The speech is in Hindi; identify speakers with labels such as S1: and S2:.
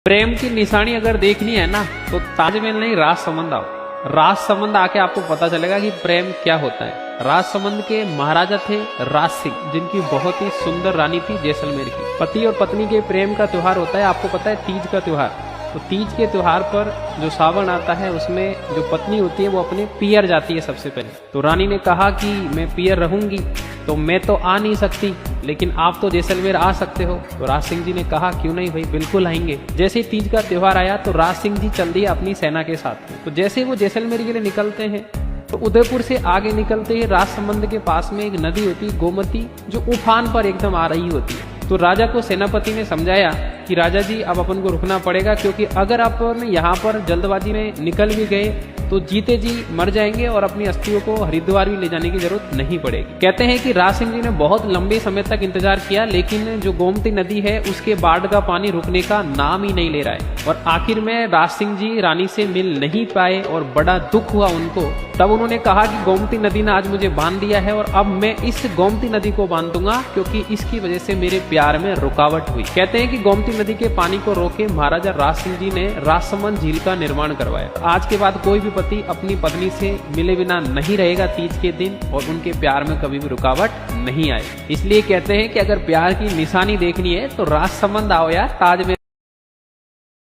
S1: प्रेम की निशानी अगर देखनी है ना तो ताजमहल नहीं, राजसमंद आओ। राजसमंद आके आपको पता चलेगा कि प्रेम क्या होता है। राजसमंद के महाराजा थे राज सिंह, जिनकी बहुत ही सुंदर रानी थी जैसलमेर की। पति और पत्नी के प्रेम का त्योहार होता है, आपको पता है, तीज का त्योहार। तो तीज के त्योहार पर जो सावन आता है उसमें जो पत्नी होती है वो अपने पियर जाती है सबसे पहले। तो रानी ने कहा कि मैं पियर रहूंगी, तो मैं तो आ नहीं सकती, लेकिन आप तो जैसलमेर आ सकते हो। तो राज सिंह जी ने कहा क्यों नहीं भाई, बिल्कुल आएंगे। जैसे ही तीज का त्योहार आया तो राज सिंह जी चल दिए अपनी सेना के साथ। तो जैसे वो जैसलमेर के लिए निकलते हैं तो उदयपुर से आगे निकलते ही राजसमंद के पास में एक नदी होती है गोमती, जो उफान पर एकदम आ रही होती है। तो राजा को सेनापति ने समझाया कि राजा जी अब अपन को रुकना पड़ेगा, क्योंकि अगर अपन यहाँ पर जल्दबाजी में निकल भी गए तो जीते जी मर जाएंगे और अपनी अस्थियों को हरिद्वार भी ले जाने की जरूरत नहीं पड़ेगी। कहते हैं कि राज सिंह जी ने बहुत लंबे समय तक इंतजार किया, लेकिन जो गोमती नदी है उसके बाढ़ का पानी रुकने का नाम ही नहीं ले रहा है। और आखिर में राज सिंह जी रानी से मिल नहीं पाए और बड़ा दुख हुआ उनको। तब उन्होंने कहा कि गोमती नदी ने आज मुझे बांध दिया है और अब मैं इस गोमती नदी को बांध दूंगा, क्योंकि इसकी वजह से मेरे प्यार में रुकावट हुई। कहते हैं कि गोमती नदी के पानी को रोके महाराजा राज सिंह जी ने राजसमंद झील का निर्माण करवाया। आज के बाद कोई भी पति अपनी पत्नी से मिले बिना नहीं रहेगा तीज के दिन, और उनके प्यार में कभी भी रुकावट नहीं आए। इसलिए कहते हैं कि अगर प्यार की निशानी देखनी है तो राजसमंद आओ यार, ताजमहल